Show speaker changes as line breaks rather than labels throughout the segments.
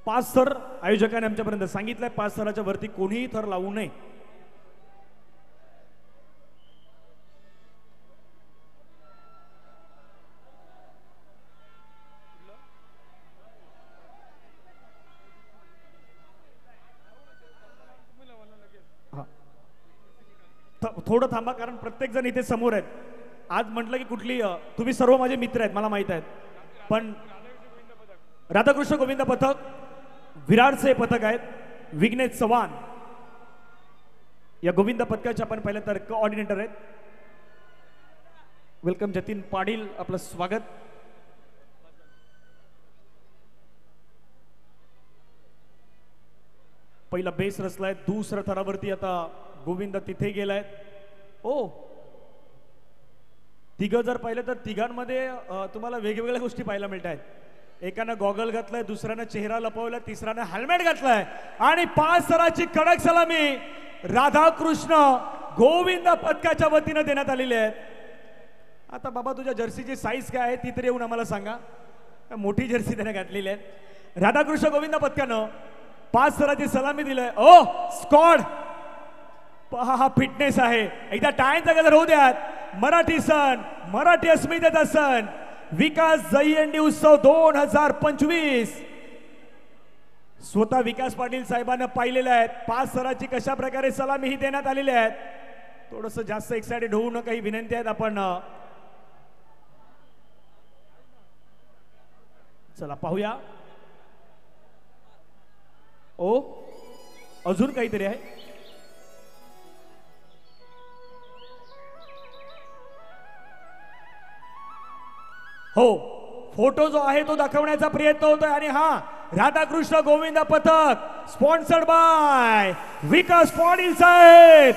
5 थर आयोजकांनी आमच्यापर्यंत सांगितलंय, 5 थराच्या वरती कोणीही थर लावू नये. थोडं थांबा, कारण प्रत्येक जण इथे समोर आहेत. आज म्हटलं की कुठली, तुम्ही सर्व माझे मित्र आहेत मला माहित आहेत, पण राधाकृष्ण गोविंद पथक, विरारचे पथक आहेत, विघ्नेश चव्हाण या गोविंद पथकाचे आपण पहिल्या तर कोऑर्डिनेटर आहेत. वेलकम जतीन पाटील, आपलं स्वागत. पहिला बेस रचलाय, दुसऱ्या थरावरती आता गोविंद तिथे गेलाय. ओ तिघ जर पाहिलं तर तिघांमध्ये तुम्हाला वेगवेगळ्या गोष्टी पाहायला मिळत आहेत. एकानं गॉगल घातलाय, दुसऱ्यानं चेहरा लपवलाय, तिसऱ्यानं हेल्मेट घातलाय आणि 5 थराची कडक सलामी राधाकृष्ण गोविंद पथकाच्या वतीनं देण्यात आलेली आहे. आता बाबा तुझ्या जर्सीची साईज काय आहे ती तरी येऊन आम्हाला सांगा. मोठी जर्सी त्याने घातलेली आहे. राधाकृष्ण गोविंद पथकानं 5 थराची सलामी दिलाय. ओ स्क्वॉड पहा, हा फिटनेस आहे. एकदा टाळ्यांचा गजर होऊ द्यात. मराठी सण, मराठी अस्मितेचा सण, विकास दहीहंडी उत्सव 2025 स्वतः विकास पाटील साहेबांना पाहिलेले आहेत. 5 थराची कशा प्रकारे सलामी ही देण्यात आलेली आहे. थोडंसं जास्त एक्साइटेड होऊ नका, काही विनंती आहेत. आपण चला पाहूया. ओ अजून काहीतरी आहे. हो, फोटो जो आहे तो दाखवण्याचा प्रयत्न होतोय. आणि हा राधाकृष्ण गोविंद पथक स्पॉन्सर्ड बाय विकास पाटील साहेब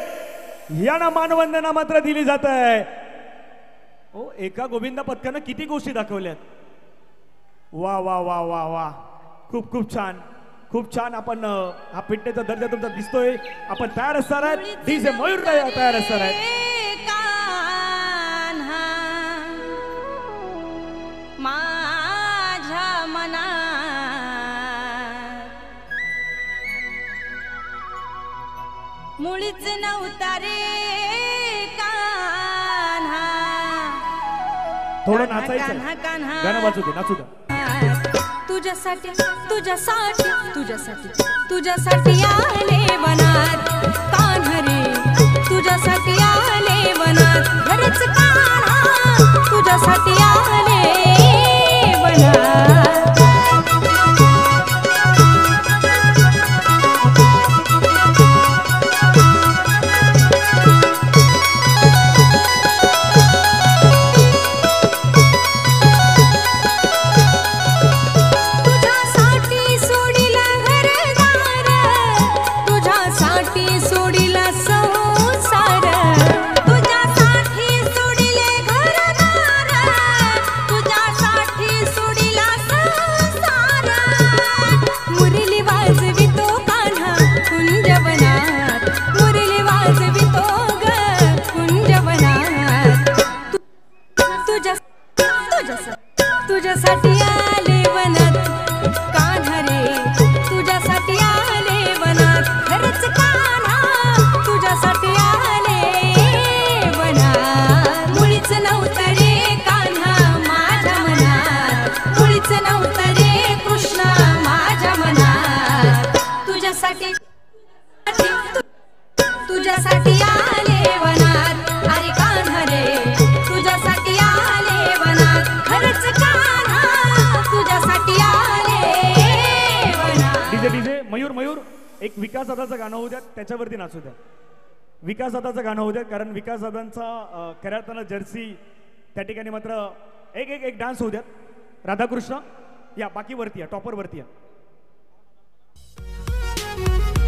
यांना मानवंदना मात्र दिली जात आहे. हो, एका गोविंद पथकानं किती गोष्टी दाखवल्यात. वा वा वा वा वा, खूप खूप छान, खूप छान. आपण हा फिटनेसचा दर्जा तुमचा दिसतोय. आपण तयार असणार आहेत. डीजे मयूर तयार असणार आहेत.
माझ्या मनात मुळीच नव्हता रे कान्हा.
थोडं नाचायचं, गाणं वाजू दे, नाचू दे.
तुझ्यासाठी तुझ्यासाठी तुझ्यासाठी तुझ्यासाठी आले वनात कान्हा रे, तुझ्यासाठी आले वनात. खरंच कान्हा तुझ्यासाठी आले वनात. तुझ्यासाठी आले वनात कान्हा रे, तुझ्यासाठी आले वनात. खरंच कान्हा तुझ्यासाठी आले वनात. मुळीच नव्हतं रे कान्हा माझ्या मनात, मुळीच नव्हतं रे कृष्णा माझ्या मनात. तुझ्यासाठी तुझ्यासाठी आले वनात. अरे कान्हा रे, तुझ्यासाठी आले वनात. खरंच
डीजे मयूर मयूर एक विकास दादाचं गाणं होऊ द्या, त्याच्यावरती नाचू द्या. विकास दादाचं गाणं होऊ द्या, कारण विकास दादांचा खऱ्या अर्थानं जर्सी त्या ठिकाणी मात्र एक एक एक डान्स होऊ द्या. राधाकृष्ण या बाकी वरती या, टॉपर वरती या.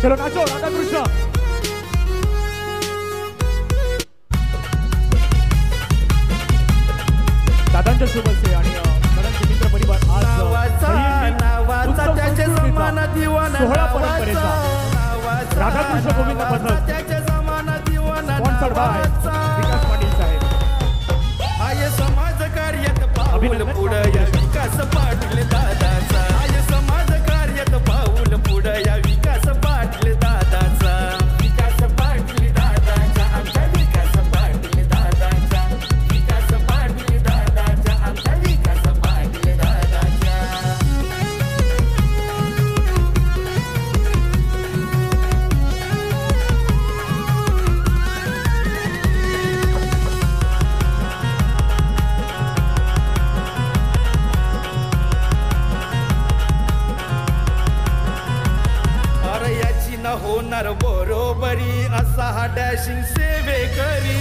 चलो नाचो राधाकृष्ण. दादांच्या सोबतचे आणि दादांचे मित्र परिवार आज सोहळा परंपरेचा राधाकृष्ण गोविंद पथक स्पॉन्सर्ड बाय विकास पाटील साहेब.
समाज कार्यात
अभिनंदन.
पुढे विकास पाटील दादाचा समाज कार्यात हा डॅशिंग सेवे करी.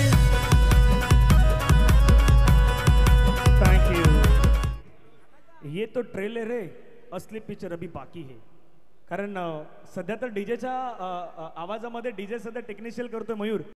Thank you. ये तो ट्रेलर है, असली पिक्चर अभी बाकी है. कारण सध्या तर डीजेच्या आवाजामध्ये डीजे सध्या टेक्निशियल करतोय मयूर.